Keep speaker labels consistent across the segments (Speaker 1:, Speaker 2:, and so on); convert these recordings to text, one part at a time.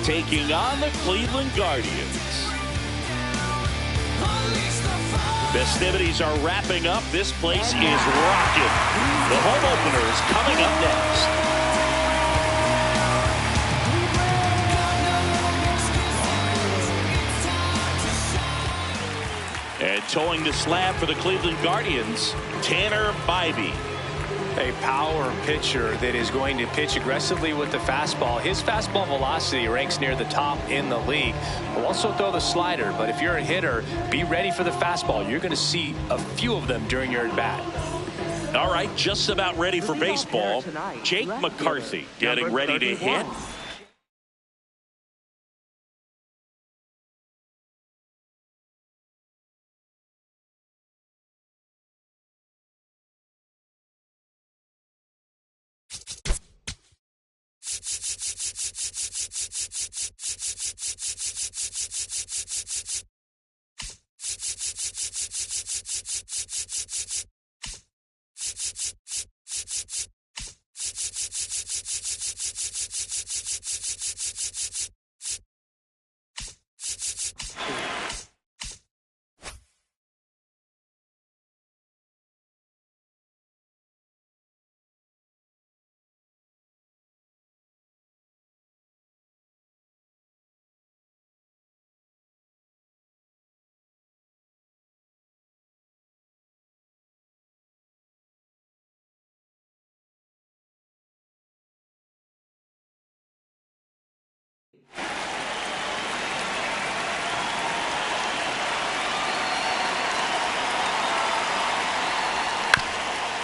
Speaker 1: taking on the Cleveland Guardians. Festivities are wrapping up. This place is rocking. The home opener is coming up next. And towing the slab for the Cleveland Guardians, Tanner Bybee.
Speaker 2: A power pitcher that is going to pitch aggressively with the fastball. His fastball velocity ranks near the top in the league. Will also throw the slider, but if you're a hitter, be ready for the fastball. You're going to see a few of them during your at-bat.
Speaker 1: All right, just about ready for baseball. Jake McCarthy getting ready to hit.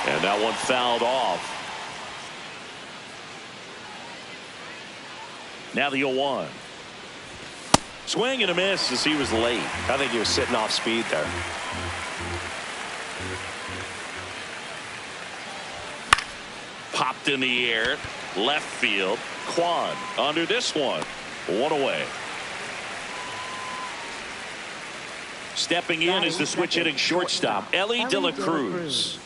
Speaker 1: And that one fouled off. Now the 0-1. Swing and a miss as he was late.
Speaker 2: I think he was sitting off speed there.
Speaker 1: Popped in the air. Left field. Kwan under this one. One away. Stepping in is the switch hitting shortstop, Ellie De La Cruz.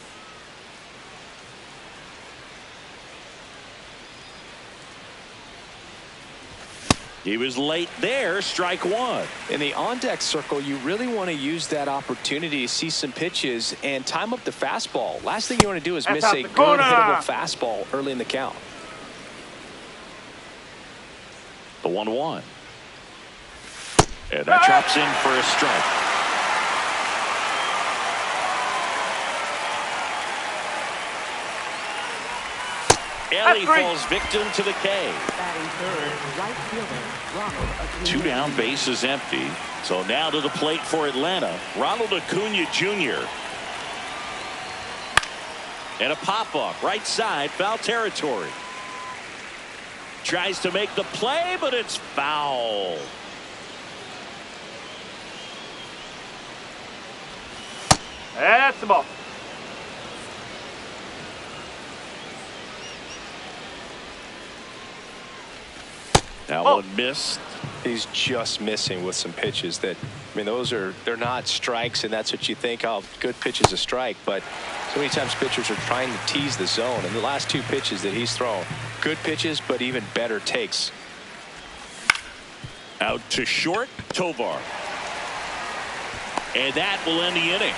Speaker 1: He was late there, strike one.
Speaker 2: In the on-deck circle, you really want to use that opportunity to see some pitches and time up the fastball. Last thing you want to do is miss a good hittable fastball early in the count.
Speaker 1: The 1-1. And that drops in for a strike. Ellie falls victim to the K. Two down, bases empty. So now to the plate for Atlanta, Ronald Acuna Jr. And a pop-up, right side, foul territory. Tries to make the play, but it's foul.
Speaker 3: That's the ball.
Speaker 1: That one missed.
Speaker 2: He's just missing with some pitches that, I mean, they're not strikes, and that's what you think, oh, good pitch is a strike. But so many times pitchers are trying to tease the zone, and the last two pitches that he's thrown, good pitches, but even better takes.
Speaker 1: Out to short, Tovar. And that will end the inning.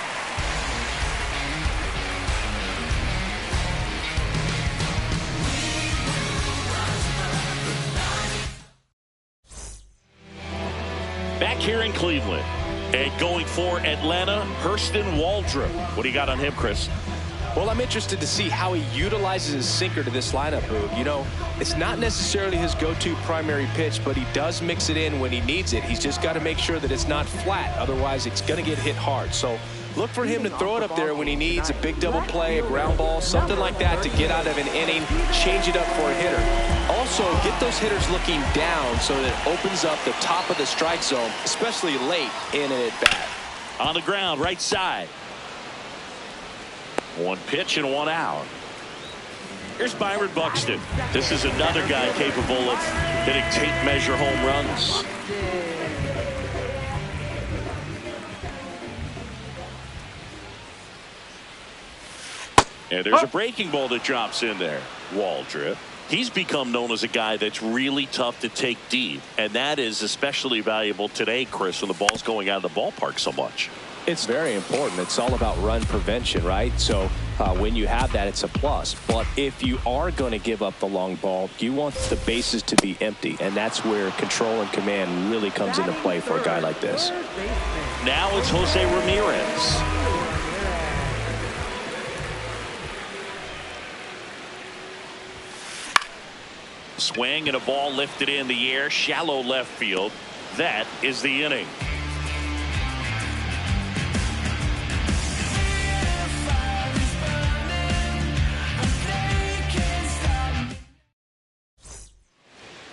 Speaker 1: Back here in Cleveland and going for Atlanta, Hurston Waldrop. What do you got on him, Chris?
Speaker 2: Well, I'm interested to see how he utilizes his sinker to this lineup, Boog. You know, it's not necessarily his go-to primary pitch, but he does mix it in when he needs it. He's just got to make sure that it's not flat. Otherwise, it's going to get hit hard. So look for him to throw it up there when he needs a big double play, a ground ball, something like that to get out of an inning, change it up for a hitter. Also, get those hitters looking down so that it opens up the top of the strike zone, especially late in an at-bat.
Speaker 1: On the ground, right side. One pitch and one out. Here's Byron Buxton. This is another guy capable of hitting tape measure home runs. And there's a breaking ball that drops in there. Waldrop He's become known as a guy that's really tough to take deep, and that is especially valuable today, Chris, when the ball's going out of the ballpark so much.
Speaker 2: It's very important. It's all about run prevention, right? So when you have that, it's a plus. But if you are going to give up the long ball, you want the bases to be empty, and that's where control and command really comes into play for a guy like this.
Speaker 1: Now it's Jose Ramirez. Swing and a ball lifted in the air, shallow left field. That is the inning.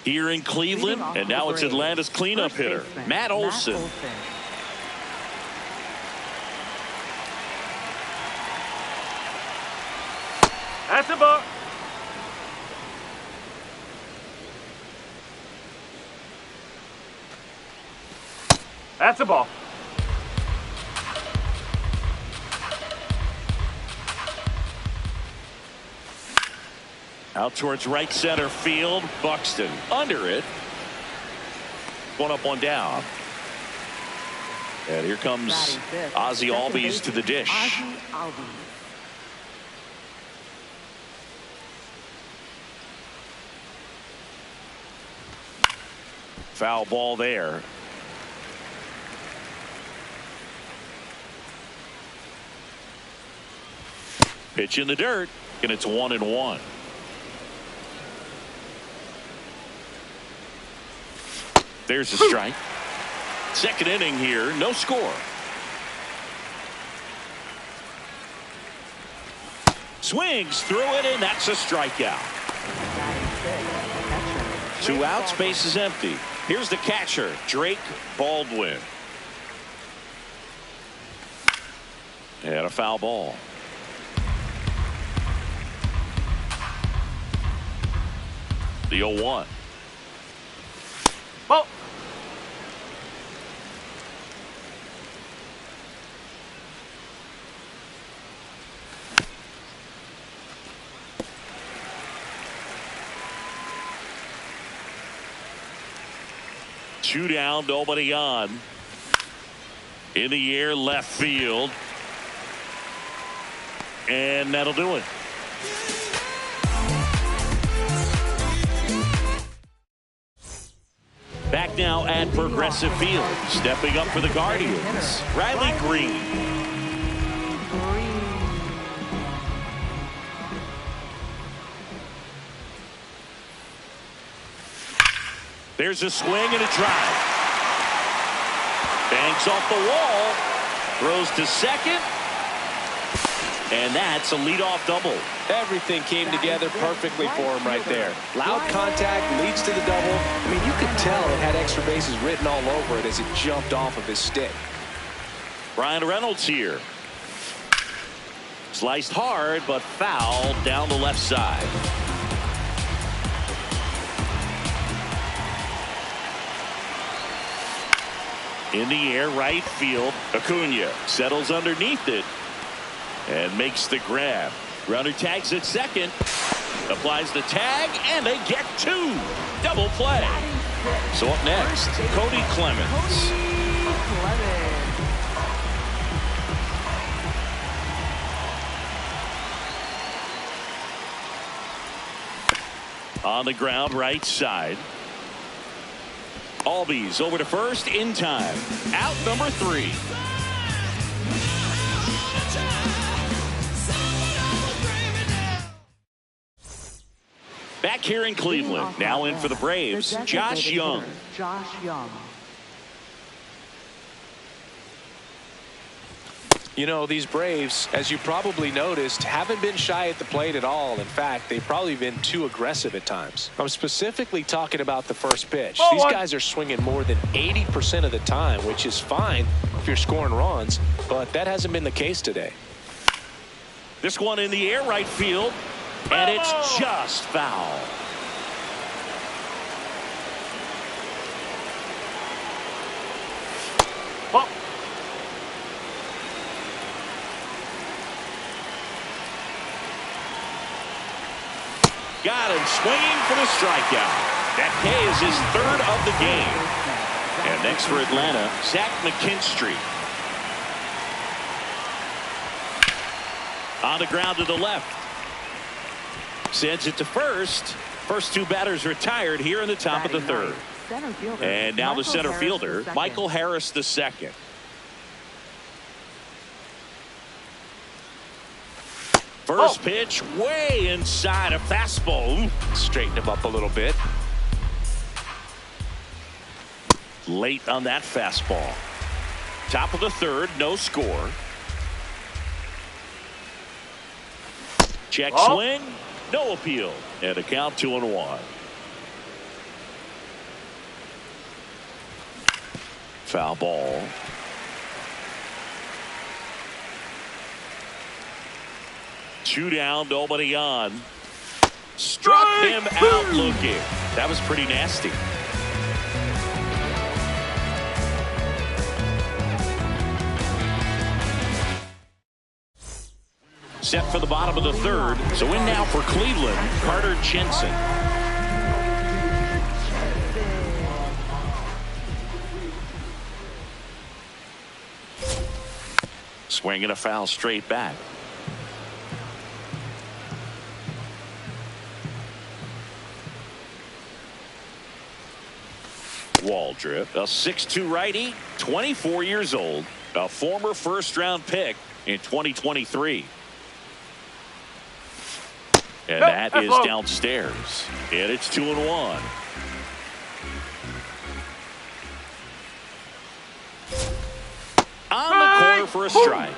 Speaker 1: Here in Cleveland, and now it's Atlanta's cleanup hitter, Matt Olson.
Speaker 3: That's a ball. That's a ball.
Speaker 1: Out towards right center field. Buxton under it. One up, one down. And here comes Ozzie Albies to the dish. Foul ball there. Pitch in the dirt, and it's 1-1. There's a strike. Second inning here, no score. Swings through it, and that's a strikeout. 2 outs, base is empty. Here's the catcher, Drake Baldwin. And a foul ball. The 0-1.
Speaker 3: Ball.
Speaker 1: Two down, nobody on. In the air, left field. And that'll do it. Back now at Progressive Field. Stepping up for the Guardians, Riley Green. There's a swing and a drive. Bangs off the wall. Throws to second. And that's a leadoff double.
Speaker 2: Everything came together perfectly for him right there. Loud contact leads to the double. I mean, you could tell it had extra bases written all over it as it jumped off of his stick.
Speaker 1: Brian Reynolds here. Sliced hard, but fouled down the left side. In the air, right field. Acuna settles underneath it and makes the grab. Runner tags at second, applies the tag, and they get 2. Double play. So up next, Cody Clemens. On the ground, right side. Albies over to first in time. Out number 3. Back here in Cleveland, now in for the Braves, Josh Young.
Speaker 2: You know, these Braves, as you probably noticed, haven't been shy at the plate at all. In fact, they've probably been too aggressive at times. I'm specifically talking about the first pitch. These guys are swinging more than 80% of the time, which is fine if you're scoring runs, but that hasn't been the case today.
Speaker 1: This one in the air, right field, and it's just foul.
Speaker 3: Ball.
Speaker 1: Got him swinging for the strikeout. That K is his third of the game. And next for Atlanta, Zach McKinstry. On the ground to the left. Sends it to first. First two batters retired here in the top of the third. And now the center fielder, Michael Harris the second. First pitch way inside a fastball.
Speaker 2: Straighten him up a little bit.
Speaker 1: Late on that fastball. Top of the third, no score. Check swing, no appeal. And a count 2-1. Foul ball. Two down, nobody on. Struck him out looking. That was pretty nasty. Set for the bottom of the third. So in now for Cleveland, Carter Jensen. Swinging a foul straight back. Waldrop, a 6'2" righty, 24 years old, a former first-round pick in 2023. And that is downstairs. And it's 2-1. On the corner for a strike.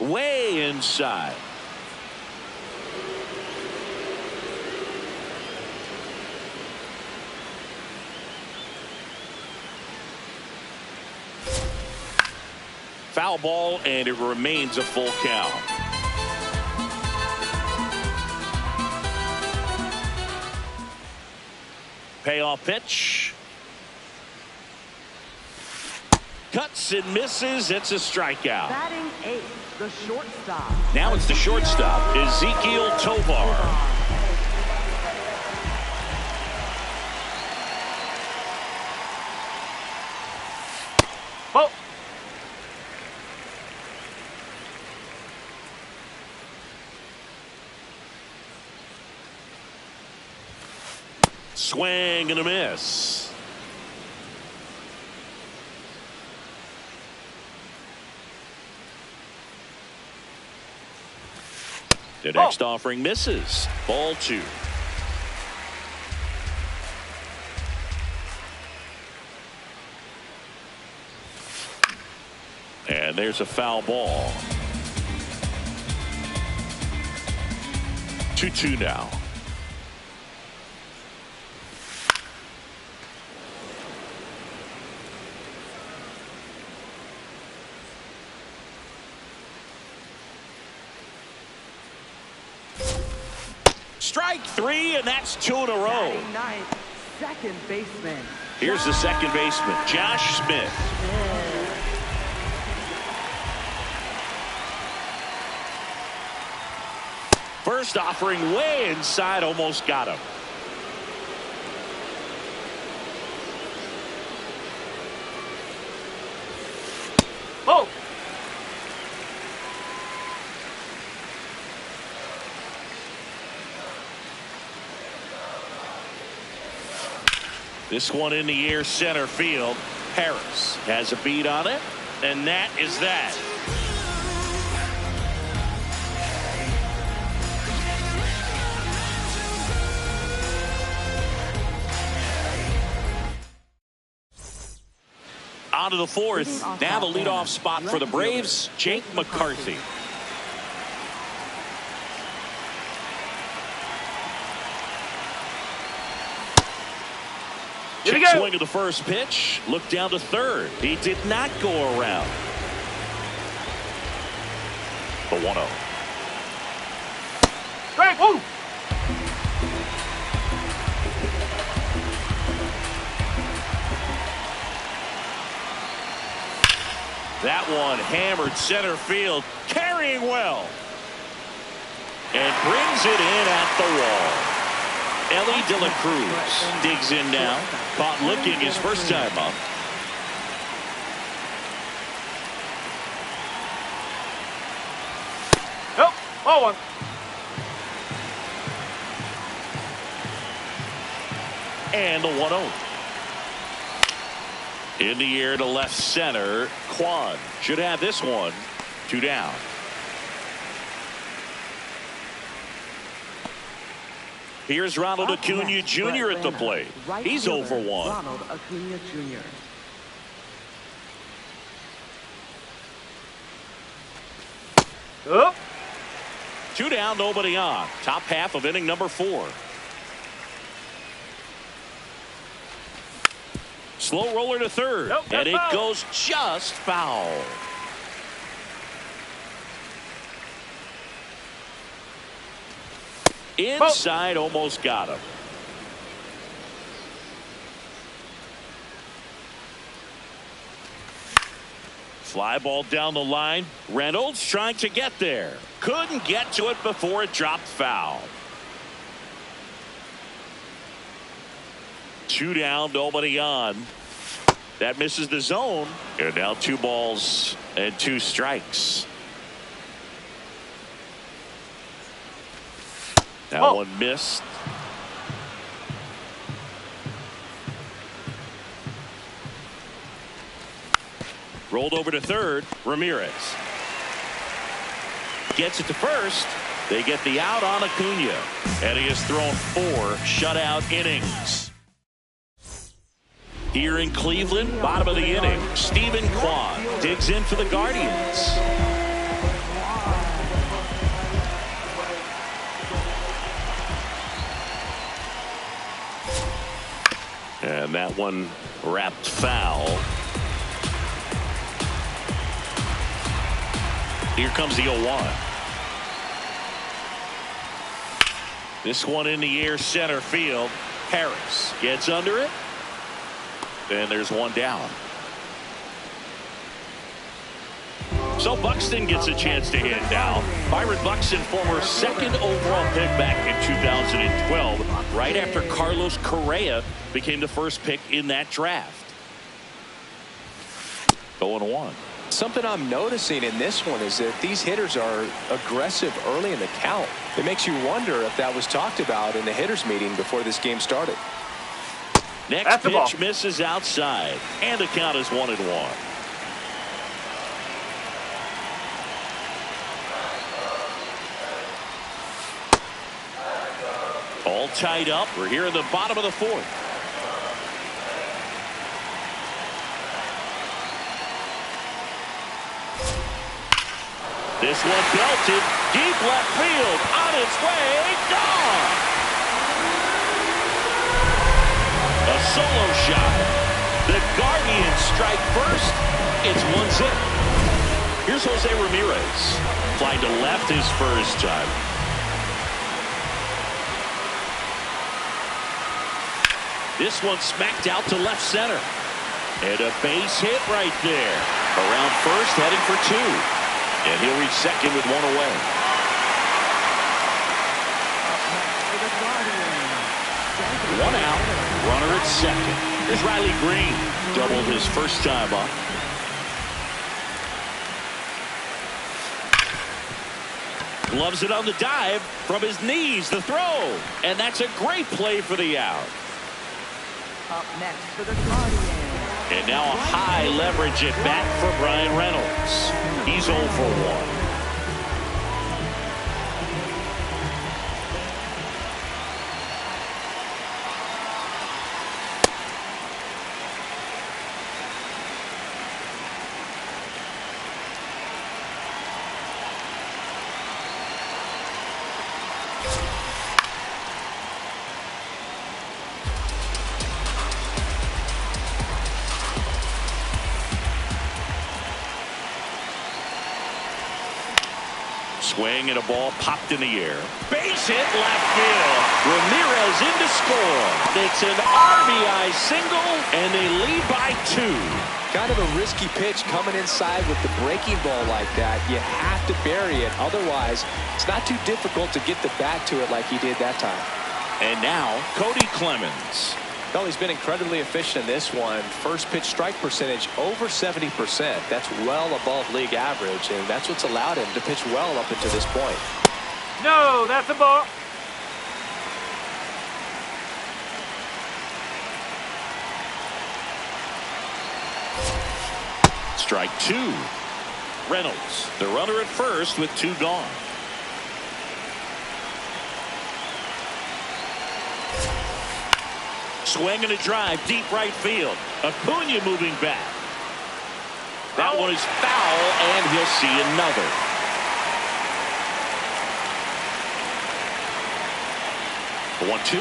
Speaker 1: Way inside. Foul ball, and it remains a full count. Payoff pitch. Cuts and misses. It's a strikeout.
Speaker 4: Batting eighth, the shortstop.
Speaker 1: Now it's the shortstop, Ezekiel Tovar.
Speaker 3: Oh.
Speaker 1: Swing and a miss. The next offering misses. Ball two. And there's a foul ball. 2-2 now. Strike three, and that's two in a row.
Speaker 4: Batting ninth, second baseman.
Speaker 1: Here's the second baseman, Josh Smith. First offering way inside, almost got him.
Speaker 3: Oh.
Speaker 1: This one in the air, center field. Harris has a beat on it, and that is that. On to the fourth. Now the leadoff spot for the Braves, Jake McCarthy. Check swing of the first pitch. Look down to third. He did not go around. The 1-0.
Speaker 3: Strike. Woo.
Speaker 1: That one hammered center field, carrying well. And brings it in at the wall. Ellie De La Cruz digs in now. Caught looking his first time up.
Speaker 3: Nope. Ball one.
Speaker 1: And the 1-0. In the air to left center. Kwan should have this one. 2 down. Here's Ronald Acuna Jr. at the plate. He's 0 for 1.
Speaker 4: Ronald Acuna Jr.
Speaker 3: Up.
Speaker 1: 2 down, nobody on. Top half of inning number 4. Slow roller to third.
Speaker 3: Nope,
Speaker 1: and it
Speaker 3: foul.
Speaker 1: goes just foul. Inside, almost got him. Fly ball down the line. Reynolds trying to get there. Couldn't get to it before it dropped foul. 2 down, nobody on. That misses the zone. And now 2 balls and 2 strikes. That one missed. Rolled over to third. Ramirez gets it to first. They get the out on Acuna. And he has thrown 4 shutout innings. Here in Cleveland, bottom of the inning, Stephen Kwan digs in for the Guardians. And that one wrapped foul. Here comes the 0-1. This one in the air, center field. Harris gets under it. And there's 1 down. So Buxton gets a chance to hit now. Byron Buxton, former 2nd overall pick back in 2012, right after Carlos Correa became the first pick in that draft. 0-1.
Speaker 2: Something I'm noticing in this one is that these hitters are aggressive early in the count. It makes you wonder if that was talked about in the hitters meeting before this game started.
Speaker 1: Next pitch misses outside, and the count is 1-1. All tied up. We're here in the bottom of the 4th. This one belted deep left field, on its way, gone. A solo shot. The Guardians strike first. It's 1-0. Here's Jose Ramirez. Flying to left his first time. This one smacked out to left center. And a base hit right there. Around first, heading for 2. And he'll reach second with 1 away. 1 out. Runner at second. Here's Riley Green. Doubled his first time up. Gloves it on the dive. From his knees, the throw. And that's a great play for the out.
Speaker 4: Up next for the Guardians.
Speaker 1: And now a high leverage at bat for Brian Reynolds. He's 0 for 1. Swing and a ball popped in the air. Base hit left field. Ramirez in to score. It's an RBI single, and they lead by 2.
Speaker 2: kind of a risky pitch coming inside with the breaking ball like that. You have to bury it. Otherwise, it's not too difficult to get the bat to it like he did that time.
Speaker 1: And now, Cody Clemens.
Speaker 2: Well, he's been incredibly efficient in this one. First pitch strike percentage over 70%. That's well above league average, and that's what's allowed him to pitch well up until this point.
Speaker 3: No, that's a ball.
Speaker 1: Strike two. Reynolds, the runner at first with two gone. Swing and a drive, deep right field. Acuna moving back. That one is foul, and he'll see another. The 1-2.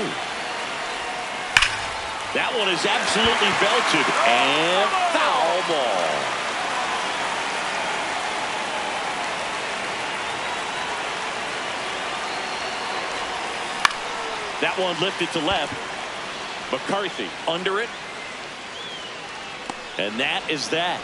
Speaker 1: That one is absolutely belted, and foul ball. That one lifted to left. McCarthy under it. And that is that.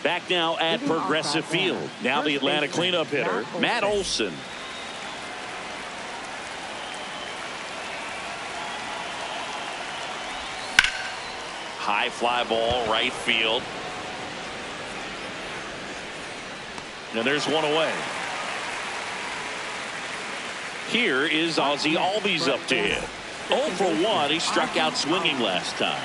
Speaker 1: Back now at Progressive Field. Now the Atlanta cleanup hitter, Matt Olson. High fly ball, right field. And there's one away. Here is Ozzie Albies up to hit. 0 for 1. He struck out swinging last time.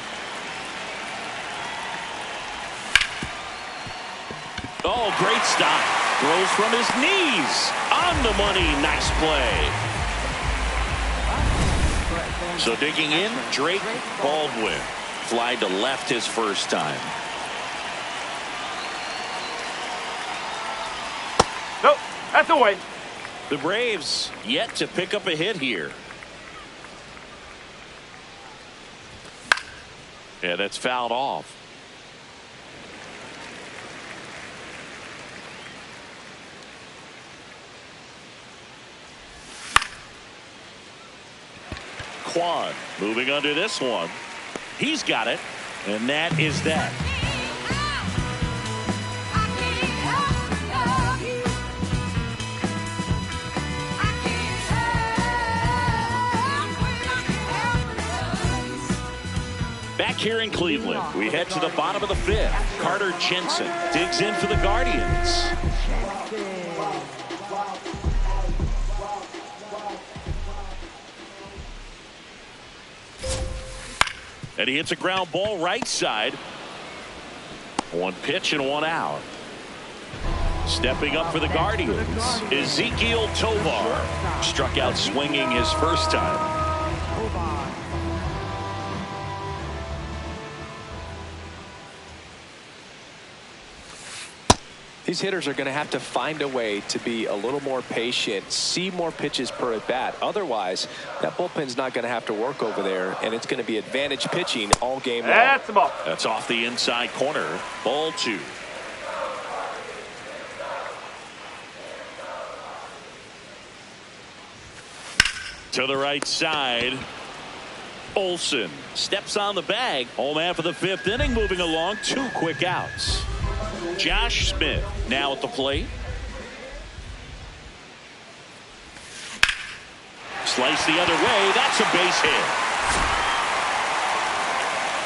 Speaker 1: Oh, great stop. Throws from his knees. On the money. Nice play. So digging in, Drake Baldwin. Fly to left his first time.
Speaker 3: Nope, that's away.
Speaker 1: The Braves yet to pick up a hit here. Yeah, that's fouled off. Kwan moving under this one. He's got it, and that is that. Back here in Cleveland, we head to the bottom of the fifth. Carter Jensen digs in for the Guardians. And he hits a ground ball right side. One pitch and one out. Stepping up for the Guardians, Ezequiel Tovar. Struck out swinging his first time.
Speaker 2: These hitters are going to have to find a way to be a little more patient, see more pitches per at bat. Otherwise, that bullpen's not going to have to work over there, and it's going to be advantage pitching all game long.
Speaker 3: That's the ball.
Speaker 1: That's off the inside corner. Ball two. To the right side. Olson steps on the bag. Home half of the fifth inning, moving along. 2 quick outs. Josh Smith now at the plate. Slice the other way. That's a base hit.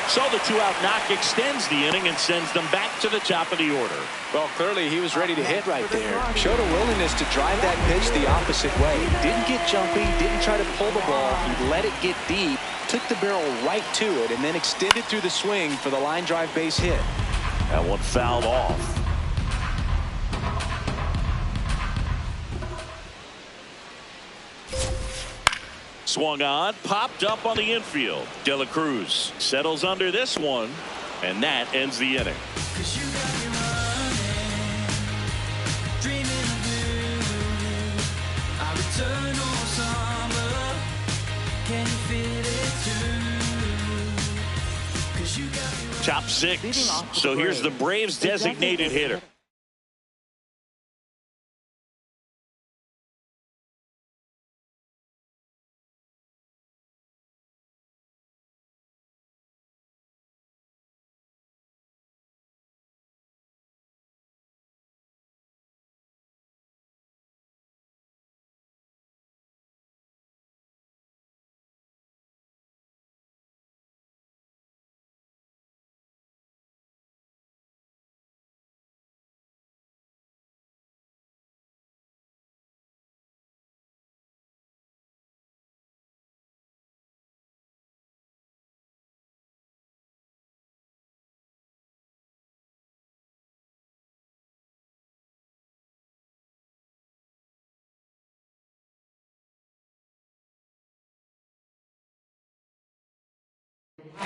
Speaker 1: So the 2-out knock extends the inning and sends them back to the top of the order.
Speaker 2: Well, clearly he was ready to hit right there. Showed a willingness to drive that pitch the opposite way. Didn't get jumpy, didn't try to pull the ball. He let it get deep, took the barrel right to it, and then extended through the swing for the line drive base hit.
Speaker 1: That one fouled off. Swung on, popped up on the infield. De La Cruz settles under this one, and that ends the inning. top six. So here's the Braves designated hitter.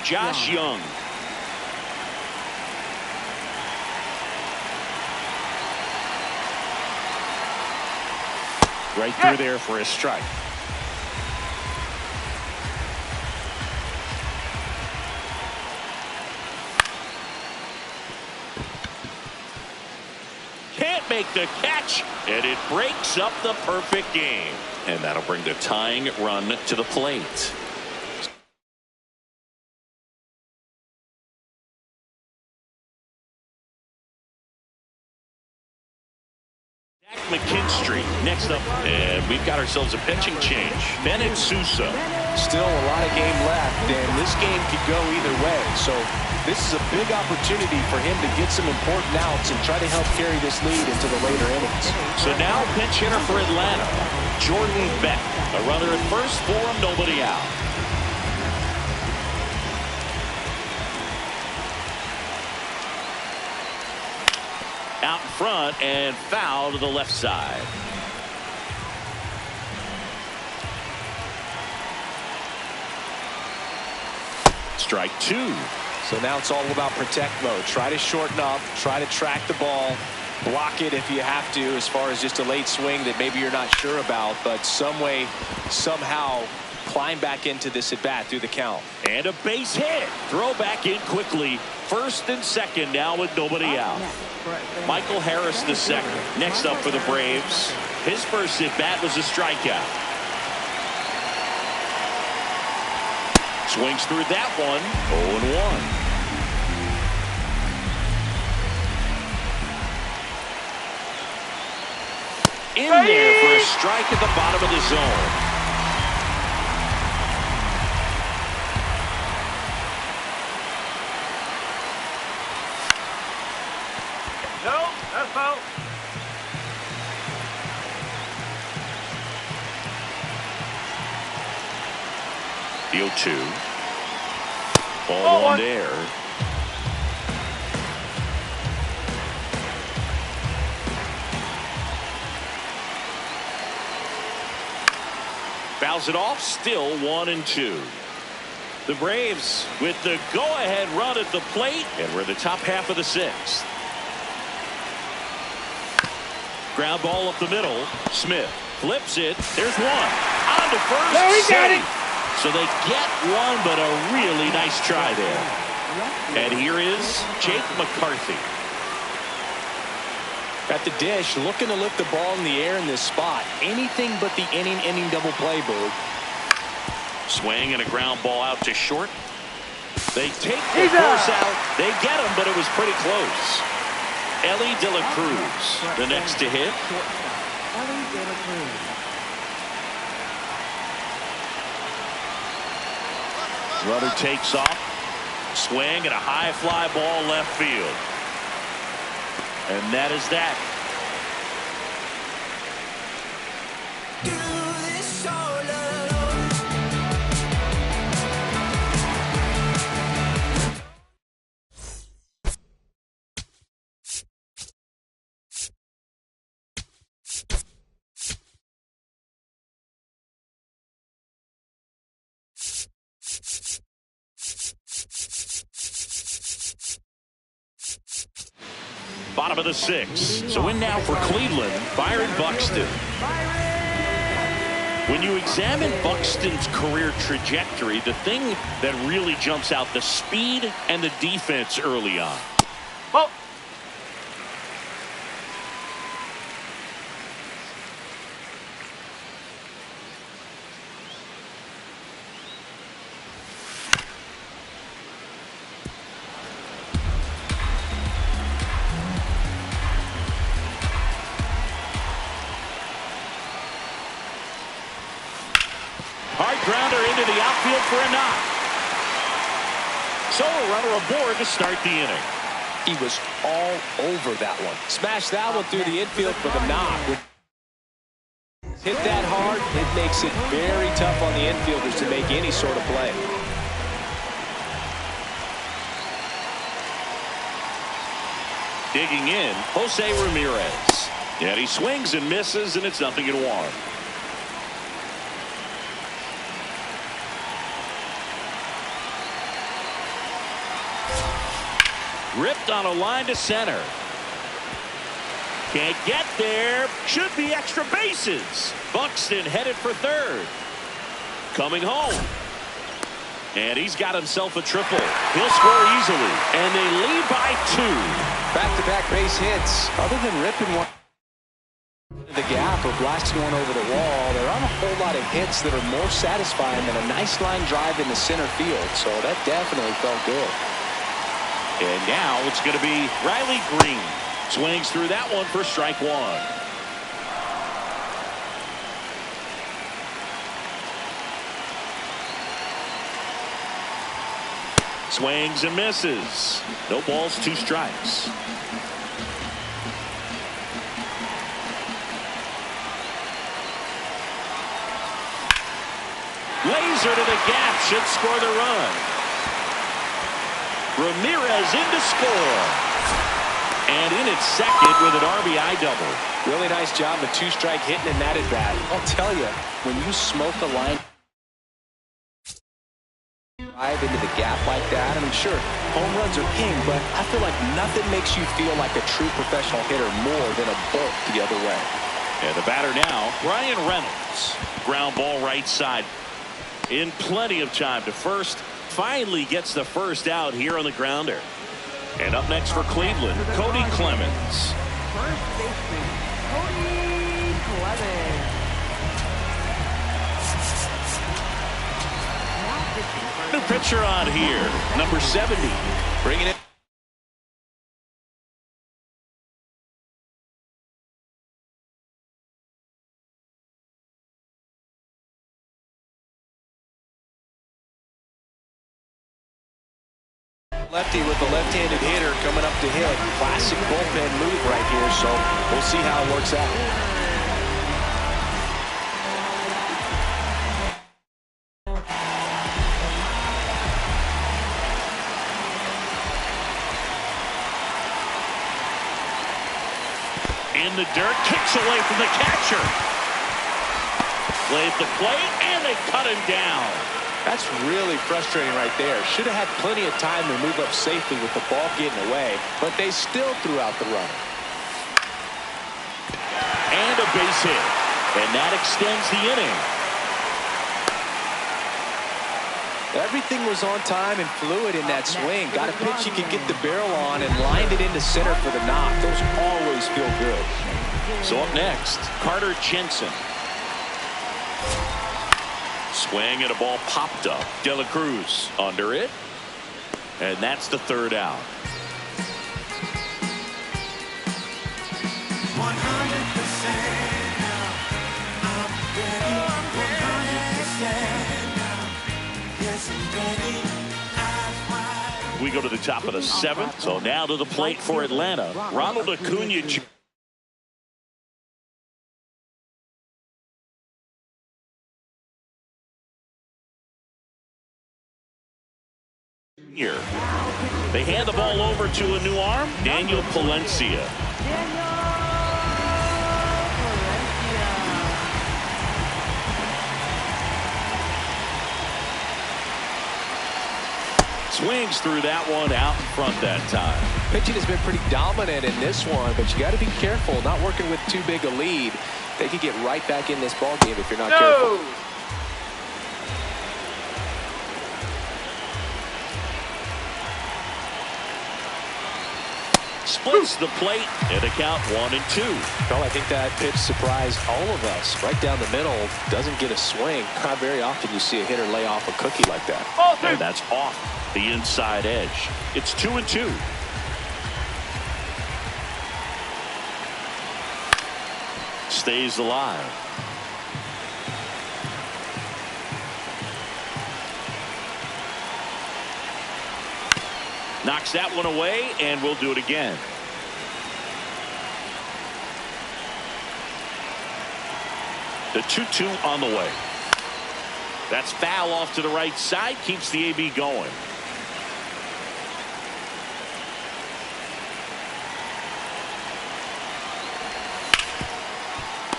Speaker 1: Josh Young. Right through there for a strike. Can't make the catch, and it breaks up the perfect game. And that'll bring the tying run to the plate. McKinstry next up, and we've got ourselves a pitching change. Bennett Sousa.
Speaker 2: Still a lot of game left, and this game could go either way. So this is a big opportunity for him to get some important outs and try to help carry this lead into the later innings.
Speaker 1: So now pinch hitter for Atlanta, Jordan Beck. A runner at first for him, nobody out. Out in front and foul to the left side. Strike two.
Speaker 2: So now it's all about protect mode. Try to shorten up, try to track the ball, block it if you have to, as far as just a late swing that maybe you're not sure about, but some way, somehow climb back into this at bat through the count.
Speaker 1: And a base hit. Throw back in quickly. First and second now with nobody out. Michael Harris the second. Next up for the Braves. His first at bat was a strikeout. Swings through that one. 0-1. In there for a strike at the bottom of the zone.
Speaker 3: No, that's foul.
Speaker 1: The 0-2. Ball on there. Fouls it off. Still 1-2. The Braves with the go-ahead run at the plate, and we're in the top half of the sixth. Ground ball up the middle. Smith flips it. There's one. On to first.
Speaker 3: No, he got it.
Speaker 1: So they get one, but a really nice try there. And here is Jake McCarthy.
Speaker 2: At the dish, looking to lift the ball in the air in this spot. Anything but the inning double play, Boog.
Speaker 1: Swing and a ground ball out to short. They take the force out. They get him, but it was pretty close. Ellie De La Cruz, the next to hit.
Speaker 4: Ellie De La Cruz.
Speaker 1: Runner takes off. Swing and a high fly ball left field. And that is that. Bottom of the sixth. So in now for Cleveland, Byron Buxton. When you examine Buxton's career trajectory, the thing that really jumps out, the speed and the defense early on.
Speaker 3: Well,
Speaker 1: Hard grounder into the outfield for a knock. So a runner aboard to start the inning.
Speaker 2: He was all over that one. Smashed that one through the infield for the knock. Hit that hard, it makes it very tough on the infielders to make any sort of play.
Speaker 1: Digging in, Jose Ramirez. And he swings and misses, and it's 0-1. Ripped on a line to center. Can't get there. Should be extra bases. Buxton headed for third. Coming home. And he's got himself a triple. He'll score easily. And they lead by 2.
Speaker 2: Back-to-back base hits. Other than ripping one the gap or blasting one over the wall, there aren't a whole lot of hits that are more satisfying than a nice line drive in the center field. So that definitely felt good.
Speaker 1: And now it's going to be Riley Green. Swings through that one for strike 1. Swings and misses. No balls, 2 strikes. Laser to the gap should score the run. Ramirez in to score. And in at second with an RBI double.
Speaker 2: Really nice job, the 2-strike hitting in that at bat. I'll tell you, when you smoke a line drive into the gap like that, I mean, sure, home runs are king, but I feel like nothing makes you feel like a true professional hitter more than a bolt the other way.
Speaker 1: And the batter now, Brian Reynolds. Ground ball right side. In plenty of time to first. Finally gets the first out here on the grounder. And up next for Cleveland, Cody Clemens.
Speaker 4: First baseman, Cody Clemens.
Speaker 1: New pitcher on here, number 70. Bringing it.
Speaker 2: Lefty with the left-handed hitter coming up to hit. Classic bullpen move right here, so we'll see how it works out.
Speaker 1: In the dirt, kicks away from the catcher. Play at the plate, and they cut him down.
Speaker 2: That's really frustrating right there. Should have had plenty of time to move up safely with the ball getting away, but they still threw out the runner.
Speaker 1: And a base hit. And that extends the inning.
Speaker 2: Everything was on time and fluid in that swing. Got a pitch he could get the barrel on and lined it into center for the knock. Those always feel good.
Speaker 1: So up next, Carter Jensen. Swing and a ball popped up. De La Cruz under it. And that's the third out. 100%. We go to the top of the 7th. So now to the plate for Atlanta. Ronald Acuna Jr. They hand the ball over to a new arm, Daniel Palencia. Swings through that one out in front that time.
Speaker 2: Pitching has been pretty dominant in this one, but you got to be careful not working with too big a lead. They could get right back in this ball game if you're not careful.
Speaker 1: Splits the plate and a count 1-2.
Speaker 2: Well, I think that pitch surprised all of us. Right down the middle, doesn't get a swing. Not very often you see a hitter lay off a cookie like that.
Speaker 1: And that's off the inside edge. It's 2-2. Stays alive. Knocks that one away, and we'll do it again. The 2-2 on the way. That's foul off to the right side. Keeps the AB going.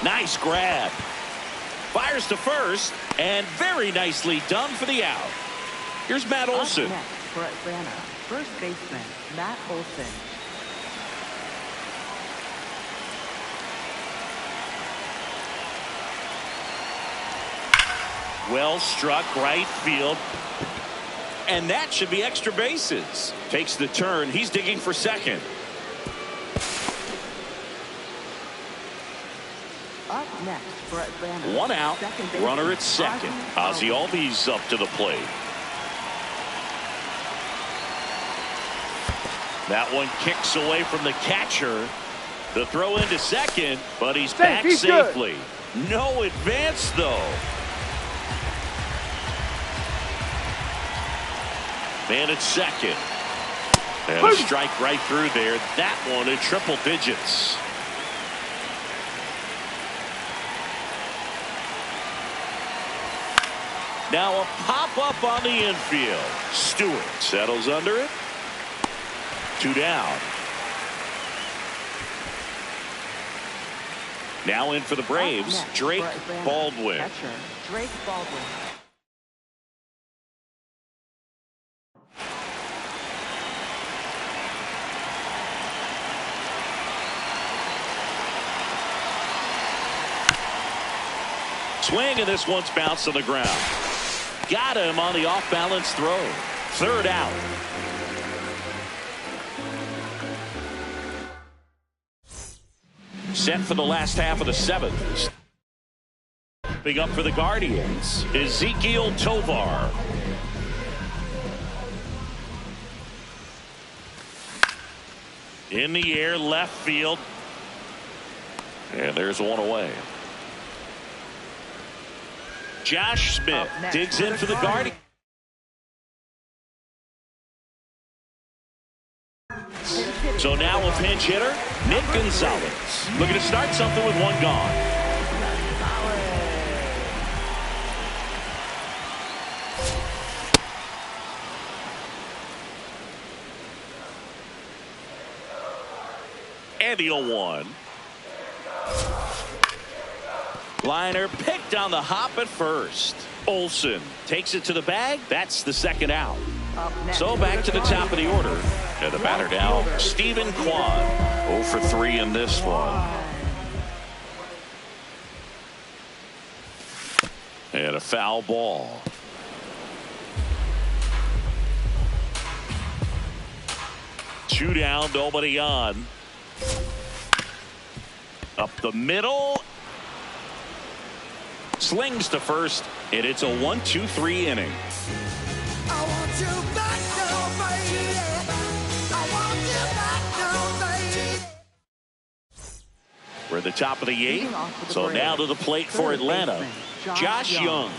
Speaker 1: Nice grab. Fires to first, and very nicely done for the out. Here's Matt Olson.
Speaker 4: Up next for Atlanta, first baseman Matt Olson.
Speaker 1: Well struck right field. And that should be extra bases. Takes the turn. He's digging for second.
Speaker 4: Up next for Atlanta.
Speaker 1: One out. Runner at second. Ozzie Albies up to the plate. That one kicks away from the catcher. The throw into second, but he's back safely. No advance, though. Man at second. And a strike right through there. That one in triple digits. Now a pop-up on the infield. Stewart settles under it. 2 down. Now in for the Braves, Drake Baldwin.
Speaker 4: Catcher, Drake Baldwin.
Speaker 1: Swing, and this one's bounced on the ground. Got him on the off-balance throw. 3rd out. Set for the last half of the 7th. Big up for the Guardians, Ezekiel Tovar. In the air, left field. And there's one away. Josh Smith digs in for the Guardians. So now a pinch hitter, Nick Gonzalez. Looking to start something with one gone. And the 0-1. Liner picked on the hop at first. Olson takes it to the bag. That's the 2nd out. So back to the top of the order. And the batter now, Stephen Kwan. 0 for 3 in this one. And a foul ball. Two down, nobody on. Up the middle. Slings to first, and it's a 1-2-3 inning.
Speaker 5: I want you back now, baby. I want you back now, baby.
Speaker 1: We're at the top of the 8th. So now to the plate for Atlanta, Josh Young.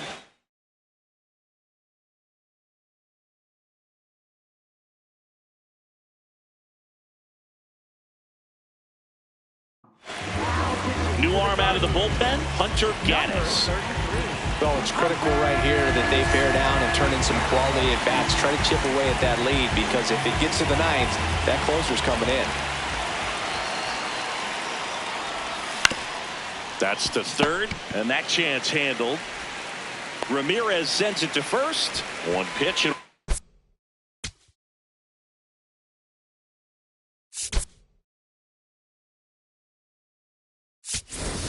Speaker 1: New arm out of the bullpen, Hunter Gaddis.
Speaker 2: Well, it's critical right here that they bear down and turn in some quality at bats. Try to chip away at that lead, because if it gets to the 9th, that closer's coming in.
Speaker 1: That's to 3rd, and that chance handled. Ramirez sends it to first. One pitch.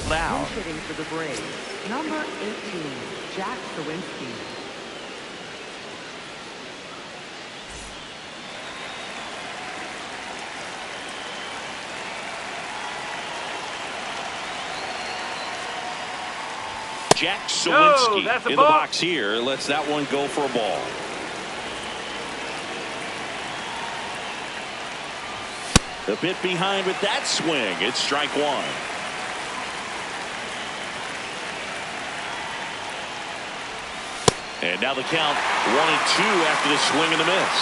Speaker 1: Now
Speaker 4: hitting for the Braves, number 18, Jack Sawinski.
Speaker 1: Jack Sawinski
Speaker 3: that's a
Speaker 1: in the
Speaker 3: ball.
Speaker 1: box here. Lets that one go for a ball. A bit behind with that swing. It's strike one. And now the count 1-2 after the swing and the miss.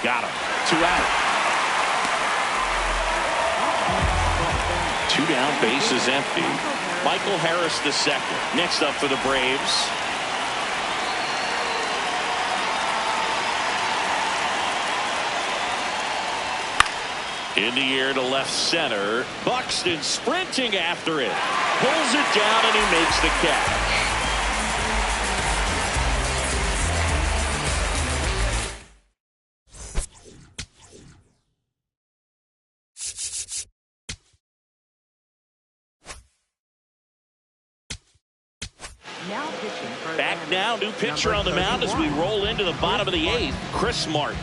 Speaker 1: Got him. 2 out. 2 down, base is empty. Michael Harris the second. Next up for the Braves. In the air to left center. Buxton sprinting after it. Pulls it down and he makes the catch. Back now, new pitcher on the mound as we roll into the bottom of the 8th. Chris Martin.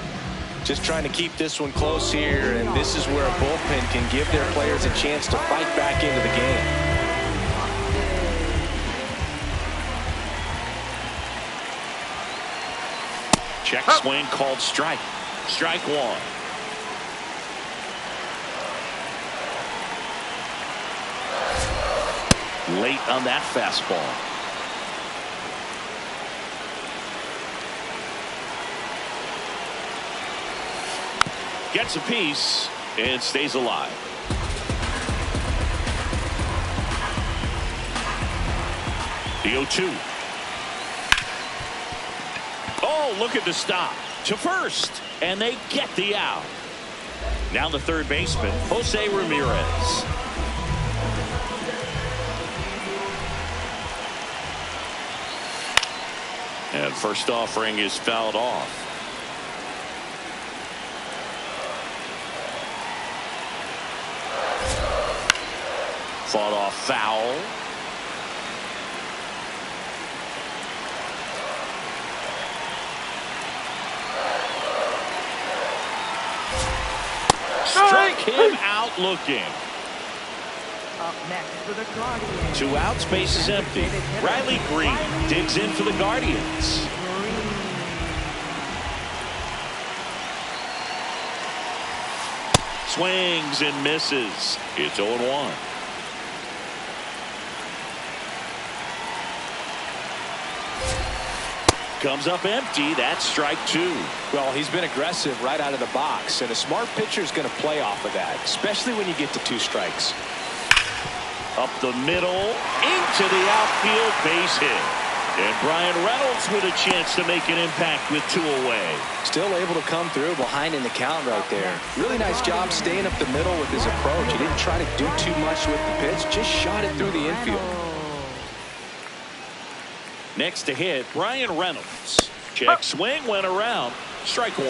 Speaker 2: Just trying to keep this one close here, and this is where a bullpen can give their players a chance to fight back into the game.
Speaker 1: Check swing called strike. Strike one. Late on that fastball. Gets a piece and stays alive. The 0-2. Oh, look at the stop to first, and they get the out. Now the third baseman, Jose Ramirez. And first offering is fouled off. Fought off foul. Struck him out looking.
Speaker 4: Up next for the Guardians.
Speaker 1: 2 outs, base is empty. Riley Green digs in for the Guardians. Swings and misses. It's 0-1. Comes up empty. That's strike 2.
Speaker 2: Well, he's been aggressive right out of the box, and a smart pitcher is going to play off of that, especially when you get to 2 strikes.
Speaker 1: Up the middle, into the outfield, base hit. And Brian Reynolds with a chance to make an impact with 2 away.
Speaker 2: Still able to come through behind in the count right there. Really nice job staying up the middle with his approach. He didn't try to do too much with the pitch, just shot it through the infield.
Speaker 1: Next to hit, Brian Reynolds. Check swing, went around. Strike 1.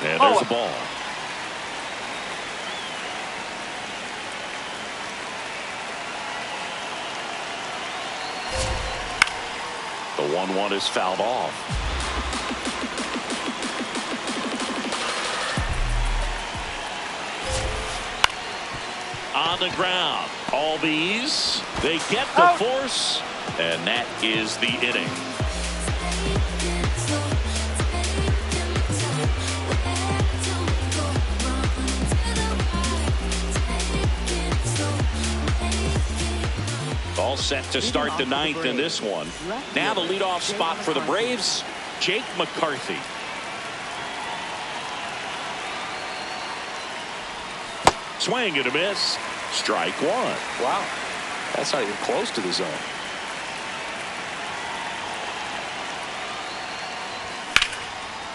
Speaker 1: And there's a ball. The 1-1 is fouled off. On the ground. All these, they get the force, and that is the inning. All set to start the 9th in this one. Now the leadoff spot for the Braves, Jake McCarthy. Swing and a miss. Strike 1.
Speaker 2: Wow. That's not even close to the zone.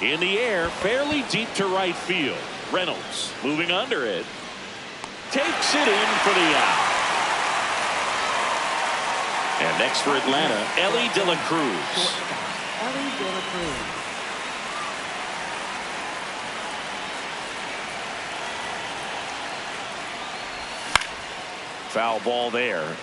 Speaker 1: In the air, fairly deep to right field. Reynolds moving under it. Takes it in for the out. And next for Atlanta, Ellie De La Cruz.
Speaker 4: Shortstop, Ellie De La Cruz.
Speaker 1: Foul ball there.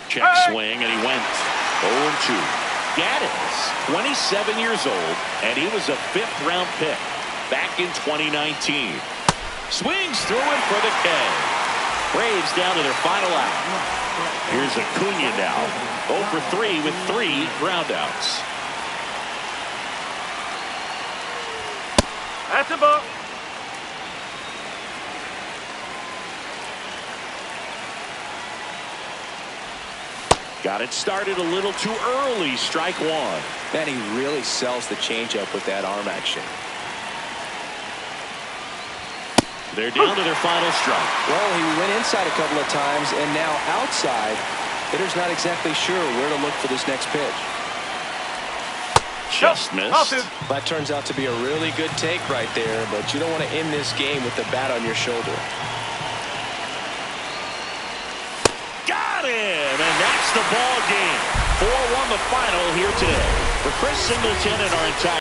Speaker 1: Check swing, and he went 0-2. Gaddis, 27 years old, and he was a 5th-round pick back in 2019. Swings through it for the K. Braves down to their final out. Here's Acuna now, 0 for 3 with 3 groundouts.
Speaker 3: That's a ball.
Speaker 1: Got it started a little too early. Strike 1.
Speaker 2: Man, he really sells the changeup with that arm action.
Speaker 1: They're down to their final strike.
Speaker 2: Well, he went inside a couple of times, and now outside. Hitter's not exactly sure where to look for this next pitch.
Speaker 1: Just missed.
Speaker 2: That turns out to be a really good take right there, but you don't want to end this game with the bat on your shoulder.
Speaker 1: Got him, and that's the ball game. 4-1 the final here today. For Chris Singleton and our entire